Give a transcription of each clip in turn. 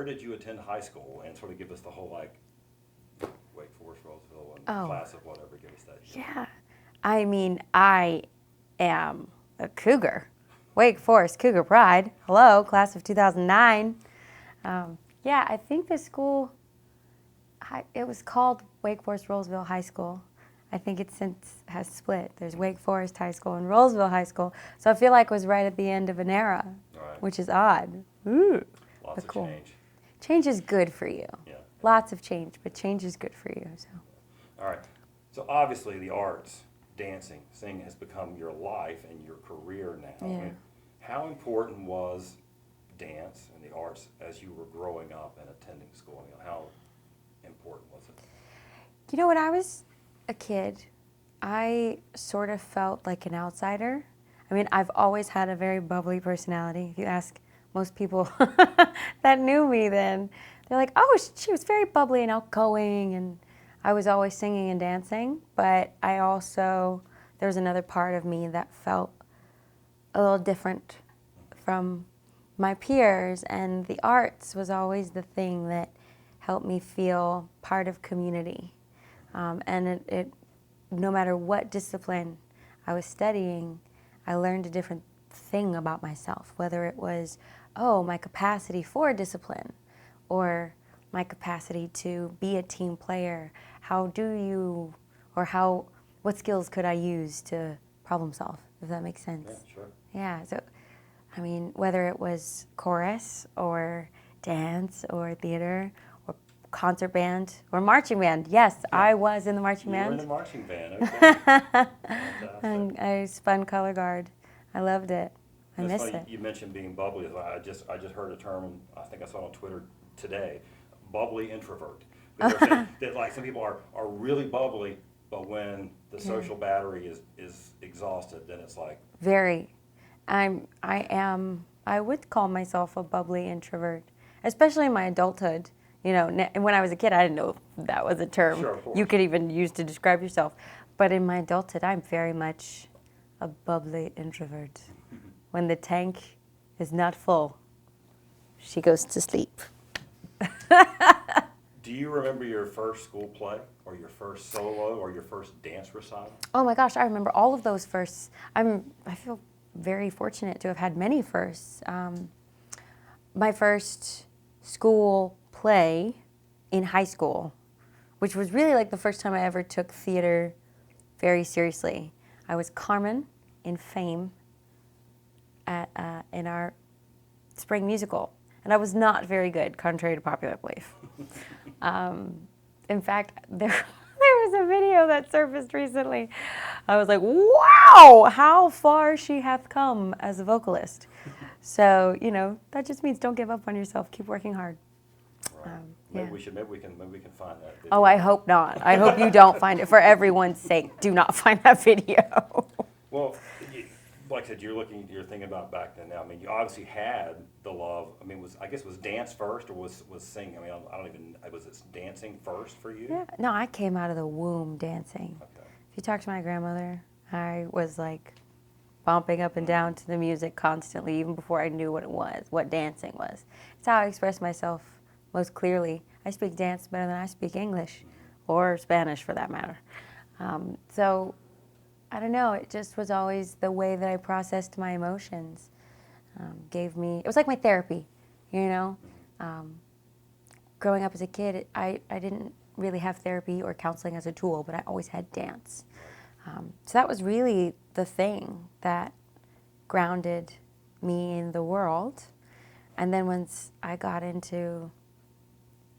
where did you attend high school? And sort of give us the whole, like, Wake Forest, Roseville, and class of whatever. Give us that. Yeah. I mean, I am a Cougar. Wake Forest Cougar Pride. Hello, class of 2009. Yeah, I think the school, it was called Wake Forest Roseville High School. I think it since has split. There's Wake Forest High School and Roseville High School. So I feel like it was right at the end of an era, which is odd. Ooh, Lots of cool. change. Change is good for you. Yeah. Lots of change, but change is good for you. So. All right. So obviously the arts, dancing, singing has become your life and your career now. Yeah. I mean, how important was dance and the arts as you were growing up and attending school? You know, how important was it? You know, when I was a kid, I sort of felt like an outsider. I mean, I've always had a very bubbly personality. If you ask most people that knew me then, they're like, oh, she was very bubbly and outgoing, and I was always singing and dancing. But I also, there was another part of me that felt a little different from my peers, and the arts was always the thing that helped me feel part of community. And it, no matter what discipline I was studying, I learned a different thing about myself, whether it was, my capacity for discipline or my capacity to be a team player. What skills could I use to problem solve, if that makes sense? Yeah, sure. Yeah, so, I mean, whether it was chorus or dance or theater or concert band or marching band. Yes, yeah. I was in the marching band. You were in the marching band, okay. And I spun color guard. I loved it. I miss it. You mentioned being bubbly. I just heard a term, I think I saw it on Twitter today, bubbly introvert. They're saying that, like, some people are really bubbly, but when the social battery is exhausted, then it's like... Very. I would call myself a bubbly introvert, especially in my adulthood. You know, when I was a kid, I didn't know if that was a term you could even use to describe yourself. But in my adulthood, I'm very much a bubbly introvert. When the tank is not full, she goes to sleep. Do you remember your first school play, or your first solo, or your first dance recital? Oh my gosh, I remember all of those firsts. I feel very fortunate to have had many firsts. My first school play in high school, which was really like the first time I ever took theater very seriously. I was Carmen in Fame in our spring musical, and I was not very good, contrary to popular belief. In fact, there was a video that surfaced recently. I was like, wow, how far she hath come as a vocalist. So, you know, that just means don't give up on yourself. Keep working hard. Right. Maybe we can find that video. Oh, I hope not. I hope you don't find it. For everyone's sake, do not find that video. Well, like I said, you're thinking about back then now. I mean, you obviously had the love. I mean, was dance first, or was singing? I mean, I don't even, was it dancing first for you? Yeah. No, I came out of the womb dancing. Okay. If you talk to my grandmother, I was like bumping up and down to the music constantly, even before I knew what dancing was. It's how I express myself most clearly. I speak dance better than I speak English, or Spanish for that matter. So, I don't know, it just was always the way that I processed my emotions. It was like my therapy, you know? Growing up as a kid, I didn't really have therapy or counseling as a tool, but I always had dance. So that was really the thing that grounded me in the world. And then once I got into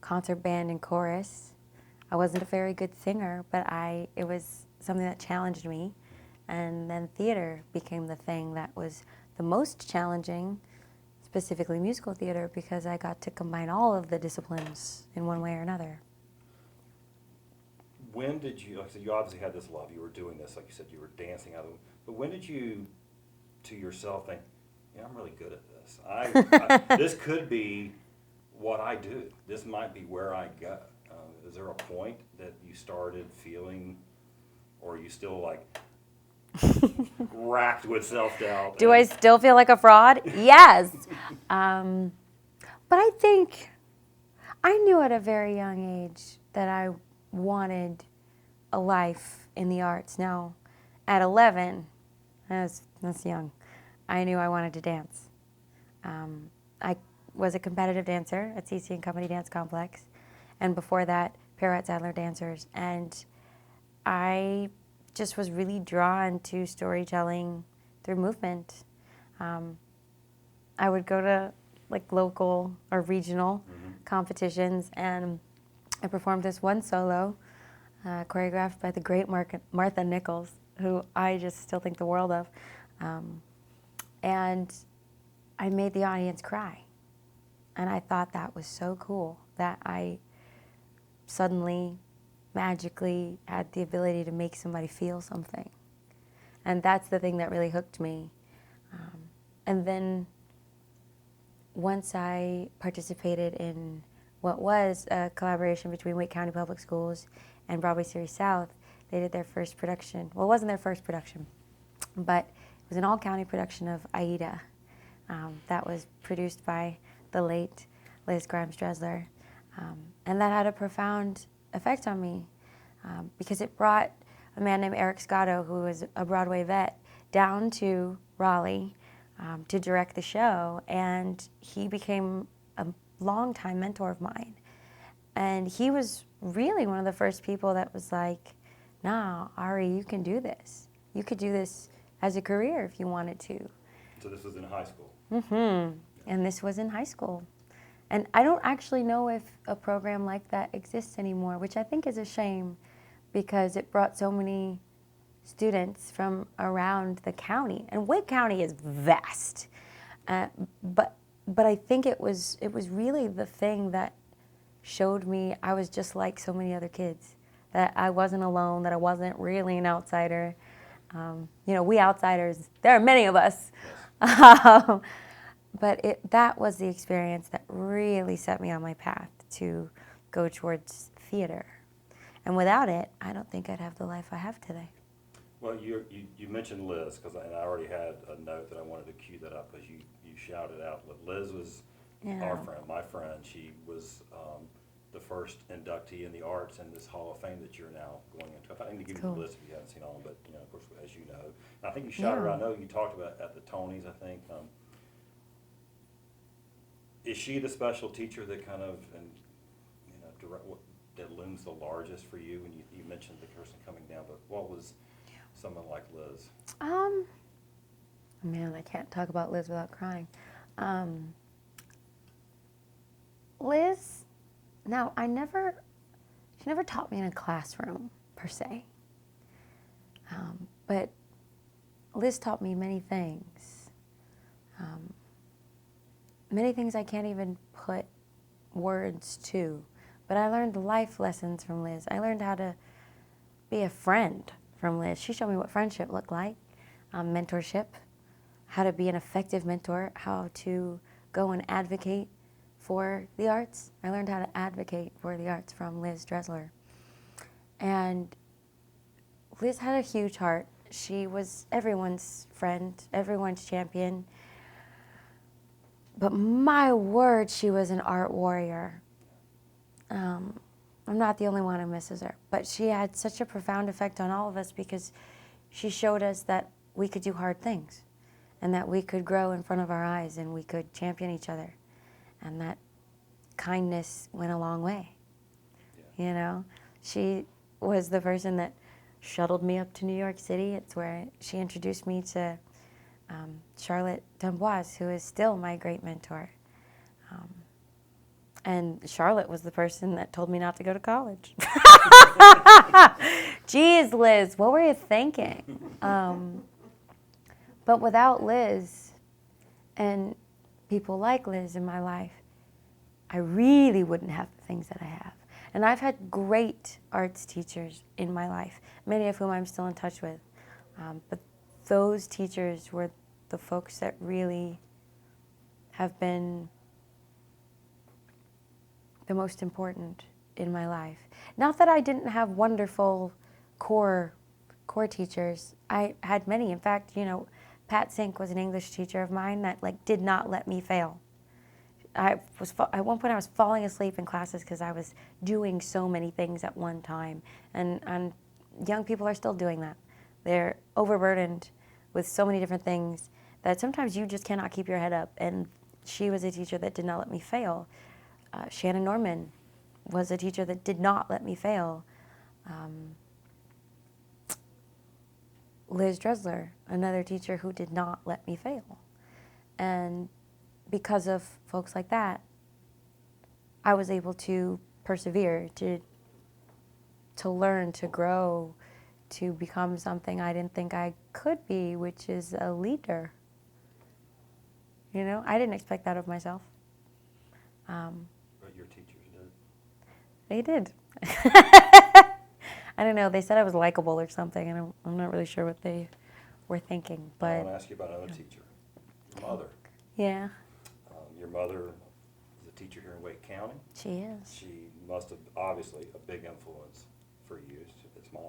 concert band and chorus, I wasn't a very good singer, but it was something that challenged me. And then theater became the thing that was the most challenging, specifically musical theater, because I got to combine all of the disciplines in one way or another. When did you, like I said, you obviously had this love, you were doing this, like you said, you were dancing out of it, but when did you, to yourself, think, yeah, I'm really good at this. This could be what I do. This might be where I go. Is there a point that you started feeling, or are you still like racked with self-doubt? Do I still feel like a fraud? Yes. But I think I knew at a very young age that I wanted a life in the arts. Now, at 11, that's young, I knew I wanted to dance. I was a competitive dancer at CC and Company Dance Complex, and before that, Pirouette Sadler dancers. And I just was really drawn to storytelling through movement. I would go to like local or regional competitions, and I performed this one solo choreographed by the great Martha Nichols, who I just still think the world of. And I made the audience cry. And I thought that was so cool that I suddenly, magically had the ability to make somebody feel something. And that's the thing that really hooked me. And then once I participated in what was a collaboration between Wake County Public Schools and Broadway Series South, they did their first production. Well, it wasn't their first production, but it was an all-county production of Aida that was produced by the late Liz Grimes-Dressler. And that had a profound effect on me because it brought a man named Eric Scotto, who was a Broadway vet, down to Raleigh to direct the show, and he became a longtime mentor of mine. And he was really one of the first people that was like, nah, Ari, you can do this. You could do this as a career if you wanted to. So this was in high school? Mm-hmm. And this was in high school. And I don't actually know if a program like that exists anymore, which I think is a shame because it brought so many students from around the county. And Wake County is vast. But I think it was really the thing that showed me I was just like so many other kids, that I wasn't alone, that I wasn't really an outsider. We outsiders, there are many of us. But that was the experience that really set me on my path to go towards theater. And without it, I don't think I'd have the life I have today. Well, you mentioned Liz, and I already had a note that I wanted to cue that up because you shouted out. Liz was our friend, my friend. She was the first inductee in the arts in this Hall of Fame that you're now going into. I need to give you the list if you haven't seen all of them, but of course, as you know, and I think you shouted her. I know you talked about at the Tonys. I think is she the special teacher that kind of that looms the largest for you? When you mentioned the person coming down, but what was someone like Liz? Man, I can't talk about Liz without crying. Liz, now she never taught me in a classroom per se, but Liz taught me many things. Many things I can't even put words to, but I learned life lessons from Liz. I learned how to be a friend from Liz. She showed me what friendship looked like, mentorship, how to be an effective mentor, how to go and advocate for the arts. I learned how to advocate for the arts from Liz Dressler. And Liz had a huge heart. She was everyone's friend, everyone's champion. But my word, she was an art warrior. I'm not the only one who misses her, but she had such a profound effect on all of us because she showed us that we could do hard things and that we could grow in front of our eyes and we could champion each other, and that kindness went a long way. Yeah. She was the person that shuttled me up to New York City. It's where she introduced me to Charlotte D'Amboise, who is still my great mentor. And Charlotte was the person that told me not to go to college. Jeez, Liz, what were you thinking? But without Liz and people like Liz in my life, I really wouldn't have the things that I have. And I've had great arts teachers in my life, many of whom I'm still in touch with. But those teachers were the folks that really have been the most important in my life. Not that I didn't have wonderful core teachers. I had many. In fact, Pat Sink was an English teacher of mine that did not let me fail. At one point I was falling asleep in classes because I was doing so many things at one time, and young people are still doing that. They're overburdened with so many different things that sometimes you just cannot keep your head up. And she was a teacher that did not let me fail. Shannon Norman was a teacher that did not let me fail. Liz Dresler, another teacher who did not let me fail. And because of folks like that, I was able to persevere, to learn, to grow, to become something I didn't think I could be, which is a leader. You know, I didn't expect that of myself. But your teachers did. They did. I don't know. They said I was likable or something, and I'm not really sure what they were thinking. But I want to ask you about another teacher, your mother. yeah, Your mother is a teacher here in Wake County. she is. She must have, obviously, a big influence for you as mom.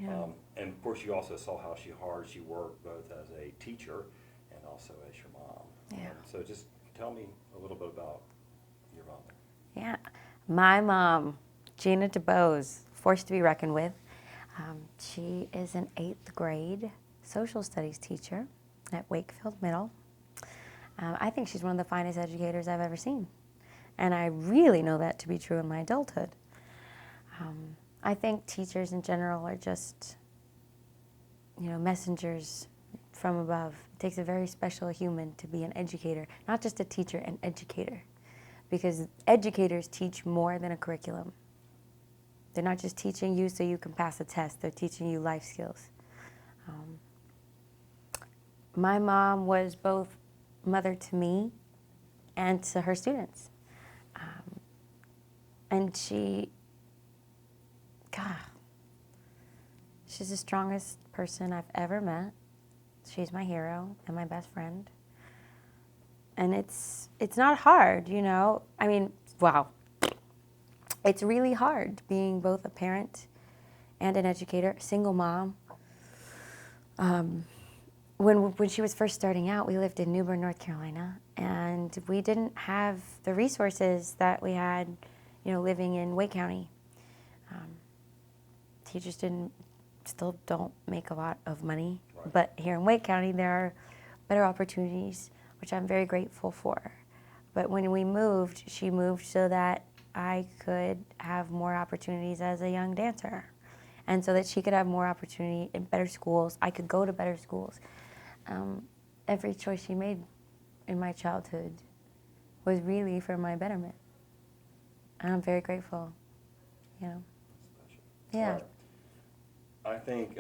Yeah. And of course, you also saw how hard she worked both as a teacher and also as your mom. Yeah. So just tell me a little bit about your mom. Yeah. My mom, Ariana DeBose, force to be reckoned with. She is an 8th grade social studies teacher at Wakefield Middle. I think she's one of the finest educators I've ever seen. And I really know that to be true in my adulthood. I think teachers in general are just, messengers from above. It takes a very special human to be an educator, not just a teacher, an educator. Because educators teach more than a curriculum. They're not just teaching you so you can pass a test, they're teaching you life skills. My mom was both mother to me and to her students. And she's the strongest person I've ever met. She's my hero and my best friend. And it's not hard, I mean, wow. It's really hard being both a parent and an educator, single mom. When she was first starting out, we lived in New Bern, North Carolina, and we didn't have the resources that we had, living in Wake County. Teachers still don't make a lot of money, Right. But here in Wake County, there are better opportunities, which I'm very grateful for. But when we moved, she moved so that I could have more opportunities as a young dancer, and so that she could have more opportunity in better schools. I could go to better schools. Every choice she made in my childhood was really for my betterment, and I'm very grateful. Special. Yeah. All right. I think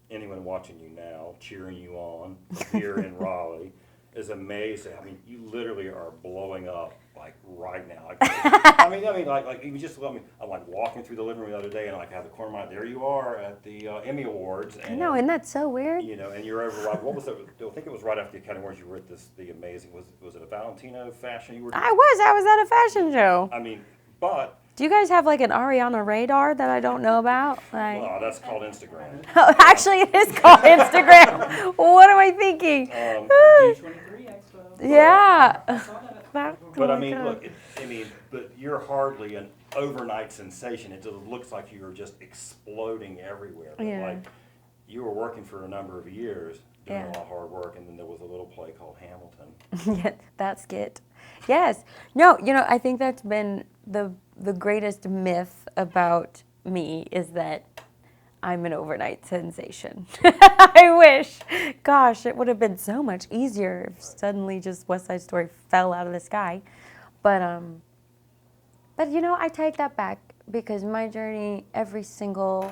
anyone watching you now, cheering you on here in Raleigh, is amazed. I mean, you literally are blowing up like right now. I mean, like you just let me. I'm like walking through the living room the other day, and like I have the corner of my. There you are at the Emmy Awards. And, I know, isn't that so weird? And you're over. Like, what was it? I think it was right after the Academy Awards. You were at the amazing. Was it a Valentino fashion? You were. I was at a fashion show. I mean, but. Do you guys have like an Ariana radar that I don't know about? Like, Well, that's called Instagram. oh, actually, it is called Instagram. What am I thinking? D23 Expo. Yeah. I saw that. But I mean, look, but you're hardly an overnight sensation. It just looks like you're just exploding everywhere. But Yeah. like, you were working for a number of years, doing Yeah. a lot of hard work, and then there was a little play called Hamilton. Yeah, that's it. Yes. No, I think that's been the greatest myth about me is that I'm an overnight sensation. I wish. Gosh, it would have been so much easier if suddenly just West Side Story fell out of the sky. But I take that back because my journey, every single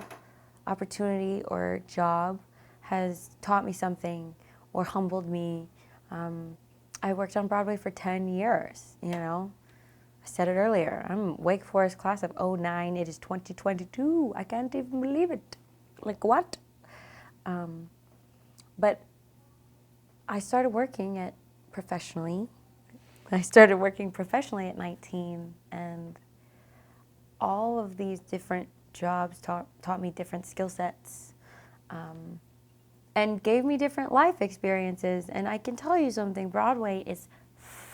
opportunity or job has taught me something or humbled me. I worked on Broadway for 10 years, I said it earlier. I'm Wake Forest class of '09. It is 2022. I can't even believe it. Like, what? But I started working professionally. I started working professionally at 19, and all of these different jobs taught me different skill sets. And gave me different life experiences. And I can tell you something, Broadway is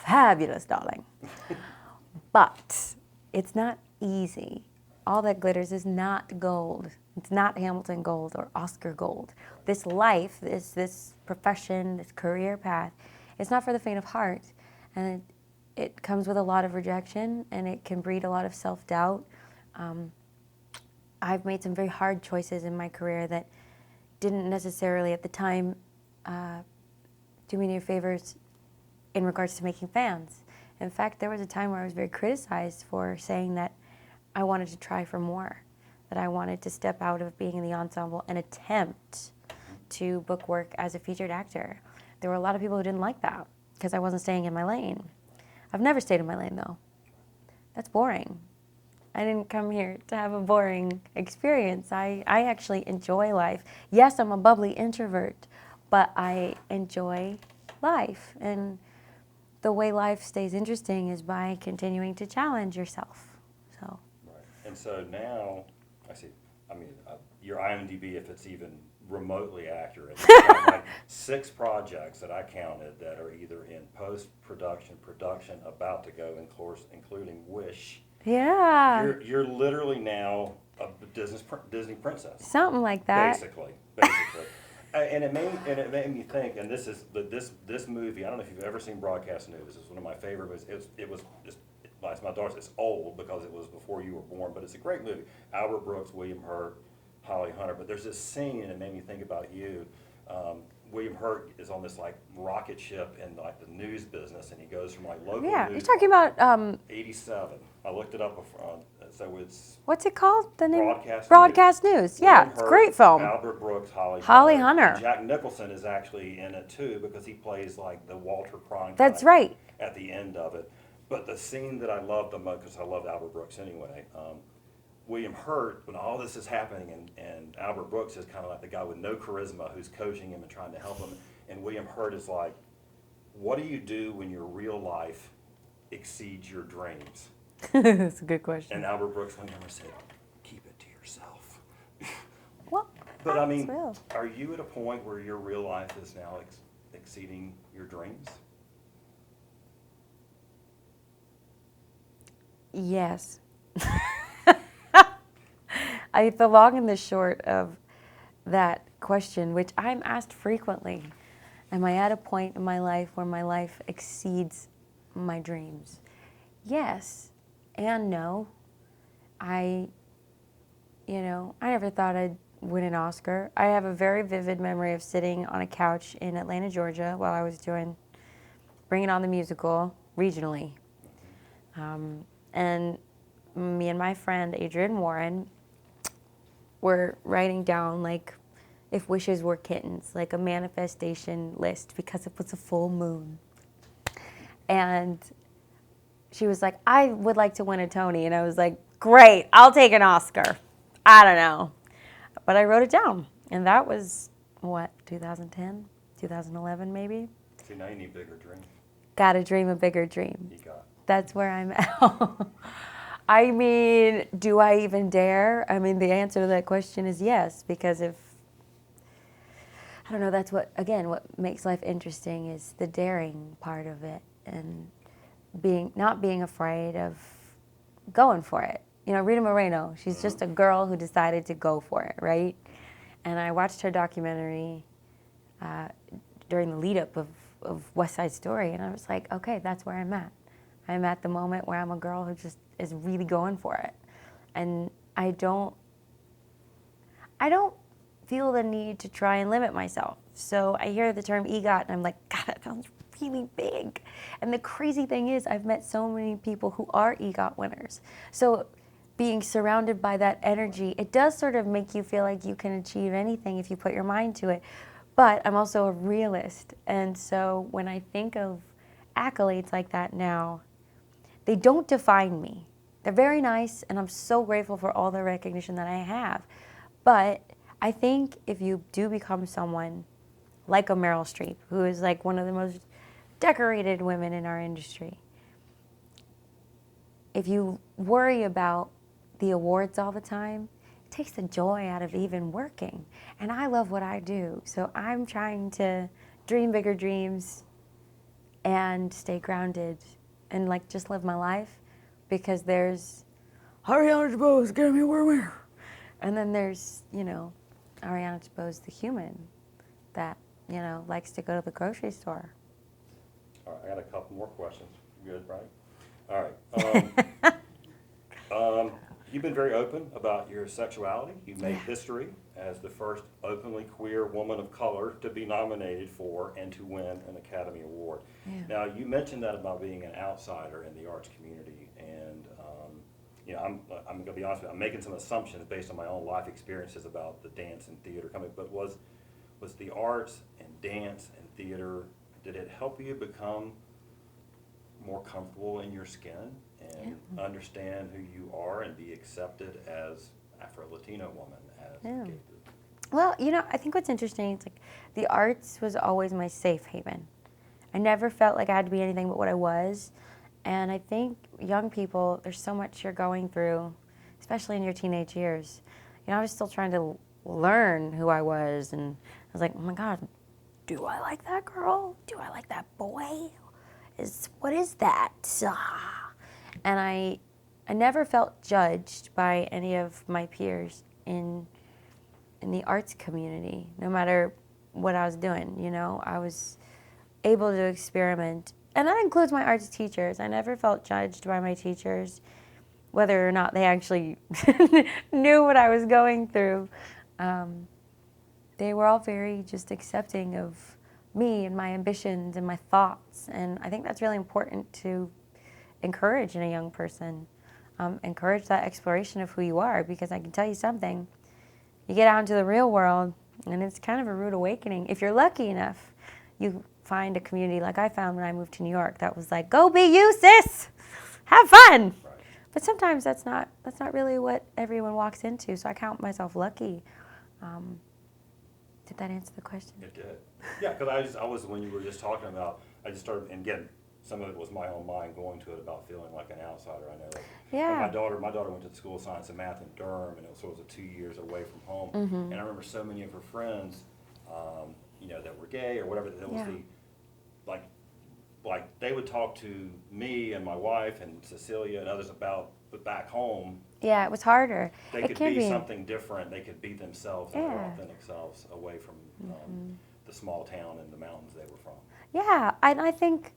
fabulous, darling. But it's not easy. All that glitters is not gold. It's not Hamilton gold or Oscar gold. This life, this profession, this career path, it's not for the faint of heart. And it comes with a lot of rejection, and it can breed a lot of self-doubt. I've made some very hard choices in my career that didn't necessarily at the time do me any favors in regards to making fans. In fact, there was a time where I was very criticized for saying that I wanted to try for more, that I wanted to step out of being in the ensemble and attempt to book work as a featured actor. There were a lot of people who didn't like that because I wasn't staying in my lane. I've never stayed in my lane, though. That's boring. I didn't come here to have a boring experience. I actually enjoy life. Yes, I'm a bubbly introvert, but I enjoy life. And the way life stays interesting is by continuing to challenge yourself. So. Right. And so now, your IMDb, if it's even remotely accurate, you've got like 6 projects that I counted that are either in post-production, production, about to go, in course, including Wish. Yeah. You're literally now a Disney princess. Something like that. Basically. And it made me think. And this movie. I don't know if you've ever seen Broadcast News. It's one of my favorite movies. It's my daughter's. It's old because it was before you were born, but it's a great movie. Albert Brooks, William Hurt, Holly Hunter. But there's this scene, and it made me think about you. William Hurt is on this like rocket ship in like the news business, and he goes from like local Yeah, news. you're talking about 87. I looked it up. So it's what's it called? The name? Broadcast News. Yeah, William it's a Hurt, great film. Albert Brooks, Holly Hunter. And Jack Nicholson is actually in it too because he plays like the Walter Cronkite. That's right. At the end of it. But the scene that I loved the most, because I loved Albert Brooks anyway, William Hurt, when all this is happening, and Albert Brooks is kind of like the guy with no charisma who's coaching him and trying to help him, and William Hurt is like, what do you do when your real life exceeds your dreams? That's a good question. And Albert Brooks went over and said, keep it to yourself. Well, But I mean, real. are you at a point where your real life is now exceeding your dreams? Yes. The long and the short of that question, which I'm asked frequently, am I at a point in my life where my life exceeds my dreams? Yes and no. I never thought I'd win an Oscar. I have a very vivid memory of sitting on a couch in Atlanta, Georgia, while I was doing Bring It On the musical regionally. And me and my friend, Adrienne Warren, were writing down, like, if wishes were kittens, like a manifestation list, because it was a full moon. And she was like, I would like to win a Tony. And I was like, great, I'll take an Oscar. I don't know. But I wrote it down. And that was, 2010, 2011 maybe? See, now you need bigger dreams. Gotta dream a bigger dream. You got. That's where I'm at. I mean, do I even dare? I mean, the answer to that question is yes, because I don't know, that's what makes life interesting is the daring part of it and not being afraid of going for it. You know, Rita Moreno, she's just a girl who decided to go for it, right? And I watched her documentary during the lead up of West Side Story, and I was like, okay, that's where I'm at. I'm at the moment where I'm a girl who just is really going for it. And I don't feel the need to try and limit myself. So I hear the term EGOT and I'm like, God, that sounds really big. And the crazy thing is I've met so many people who are EGOT winners. So being surrounded by that energy, it does sort of make you feel like you can achieve anything if you put your mind to it. But I'm also a realist. And so when I think of accolades like that now, they don't define me. They're very nice, and I'm so grateful for all the recognition that I have. But I think if you do become someone like a Meryl Streep, who is like one of the most decorated women in our industry, if you worry about the awards all the time, it takes the joy out of even working. And I love what I do, so I'm trying to dream bigger dreams and stay grounded and like just live my life, because there's Ariana DeBose, get me where we're, and then there's, you know, Ariana DeBose, the human that, you know, likes to go to the grocery store. All right, I got a couple more questions. Good, right? All right. You've been very open about your sexuality. You made Yeah. history as the first openly queer woman of color to be nominated for and to win an Academy Award. Yeah. Now, you mentioned that about being an outsider in the arts community, and you know, I'm going to be honest with you, I'm making some assumptions based on my own life experiences about the dance and theater coming. But was the arts and dance and theater, did it help you become more comfortable in your skin and understand who you are and be accepted as Afro-Latino woman, as Yeah. gay? Well, you know, I think what's interesting is like the arts was always my safe haven. I never felt like I had to be anything but what I was. And I think young people, there's so much you're going through, especially in your teenage years. You know, I was still trying to learn who I was, and I was like, oh my God, do I like that girl? Do I like that boy? What is that? And I never felt judged by any of my peers in the arts community, no matter what I was doing. You know, I was able to experiment, and that includes my arts teachers. I never felt judged by my teachers, whether or not they actually knew what I was going through. They were all very just accepting of me and my ambitions and my thoughts, and I think that's really important to encourage in a young person. Encourage that exploration of who you are, because I can tell you something, you get out into the real world and it's kind of a rude awakening. If you're lucky enough, you find a community like I found when I moved to New York that was like, go be you, sis, have fun. Right. But sometimes that's not really what everyone walks into, so I count myself lucky. Did that answer the question? It did. Yeah, because I was, when you were just talking about, I just started, and again, some of it was my own mind going to it about feeling like an outsider. I know that. Yeah. My daughter went to the School of Science and Math in Durham, and it was 2 years away from home. And I remember so many of her friends, you know, that were gay or whatever, that was Yeah. like they would talk to me and my wife and Cecilia and others about, but back home, Yeah, it was harder. they It could can be be. something different. They could be themselves and their Yeah. authentic selves away from the small town and the mountains they were from. Yeah, and I think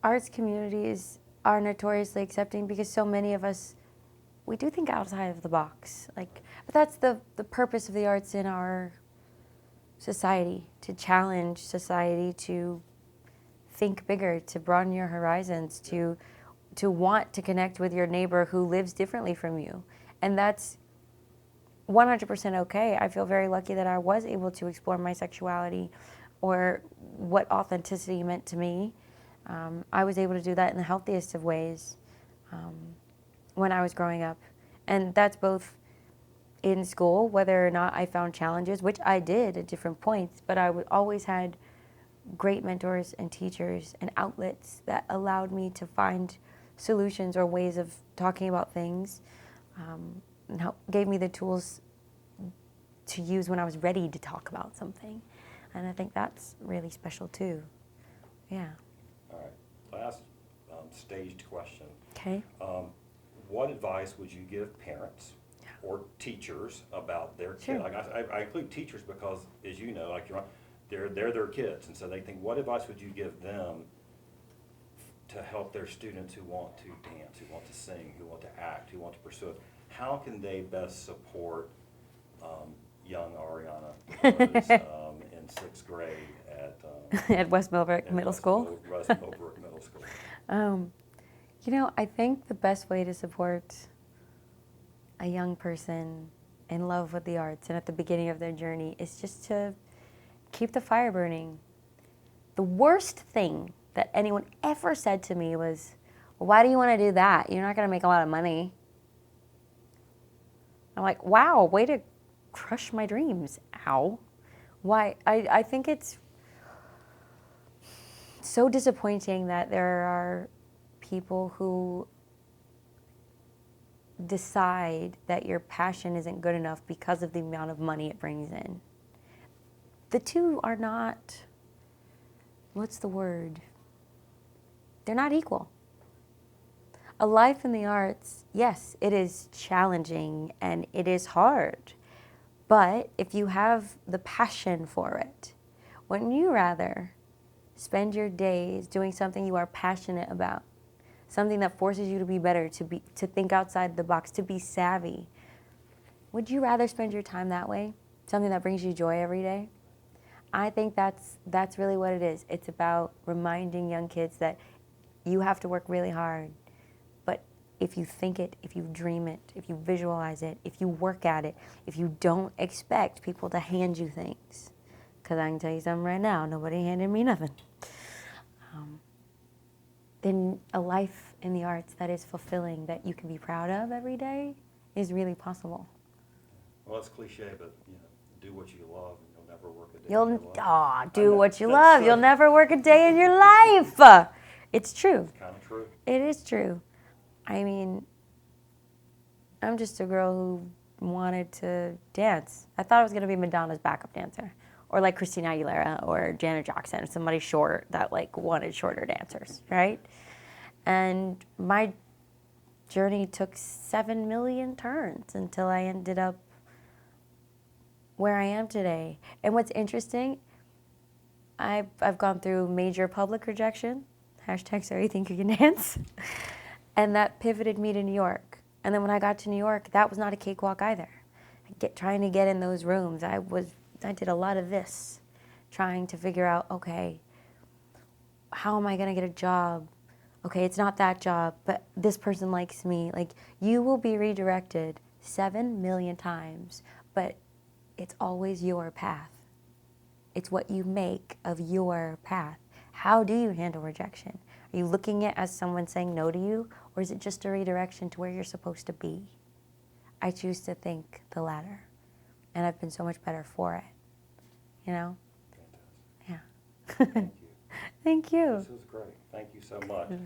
arts communities are notoriously accepting because so many of us, we do think outside of the box. Like, but that's the purpose of the arts in our society, to challenge society, to think bigger, to broaden your horizons, to want to connect with your neighbor who lives differently from you. And that's 100% okay. I feel very lucky that I was able to explore my sexuality or what authenticity meant to me. I was able to do that in the healthiest of ways when I was growing up. And that's both in school, whether or not I found challenges, which I did at different points, but I always had great mentors and teachers and outlets that allowed me to find solutions or ways of talking about things, and gave me the tools to use when I was ready to talk about something. And I think that's really special too. Yeah. All right, last staged question. Okay. What advice would you give parents or teachers about their kids? Sure. Like I include teachers because, as you know, like they're their kids, and so they think, what advice would you give them to help their students who want to dance, who want to sing, who want to act, who want to pursue it? How can they best support young Ariana DeBose, in 6th grade at At West Millbrook at Middle West School? West Millbrook Middle School? You know, I think the best way to support a young person in love with the arts and at the beginning of their journey is just to keep the fire burning. The worst thing that anyone ever said to me was, well, why do you want to do that? You're not going to make a lot of money. I'm like, wow, way to crush my dreams. Ow. Why? I think it's so disappointing that there are people who decide that your passion isn't good enough because of the amount of money it brings in. The two are not what's the word? They're not equal. A life in the arts, yes, it is challenging and it is hard. But if you have the passion for it, wouldn't you rather spend your days doing something you are passionate about? Something that forces you to be better, to think outside the box, to be savvy. Would you rather spend your time that way? Something that brings you joy every day? I think that's really what it is. It's about reminding young kids that you have to work really hard. But if you think it, if you dream it, if you visualize it, if you work at it, if you don't expect people to hand you things, because I can tell you something right now, nobody handed me nothing. Then a life in the arts that is fulfilling, that you can be proud of every day, is really possible. Well, it's cliche, but do what you love, and you'll never work a day. You'll in your life. do what you That's love. so- You'll never work a day in your life. It's true. Kind of true. It is true. I mean, I'm just a girl who wanted to dance. I thought I was gonna be Madonna's backup dancer, or like Christina Aguilera or Janet Jackson, somebody short that like wanted shorter dancers, right? And my journey took 7 million turns until I ended up where I am today. And what's interesting, I've gone through major public rejection, hashtag sorry, think you can dance, and that pivoted me to New York. And then when I got to New York, that was not a cakewalk either. Trying to get in those rooms, I did a lot of this, trying to figure out, okay, how am I gonna get a job? Okay, it's not that job, but this person likes me. Like, you will be redirected 7 million times, but it's always your path. It's what you make of your path. How do you handle rejection? Are you looking at it as someone saying no to you, or is it just a redirection to where you're supposed to be? I choose to think the latter, and I've been so much better for it, you know? Fantastic. Yeah. Thank you. Thank you. This was great. Thank you so much.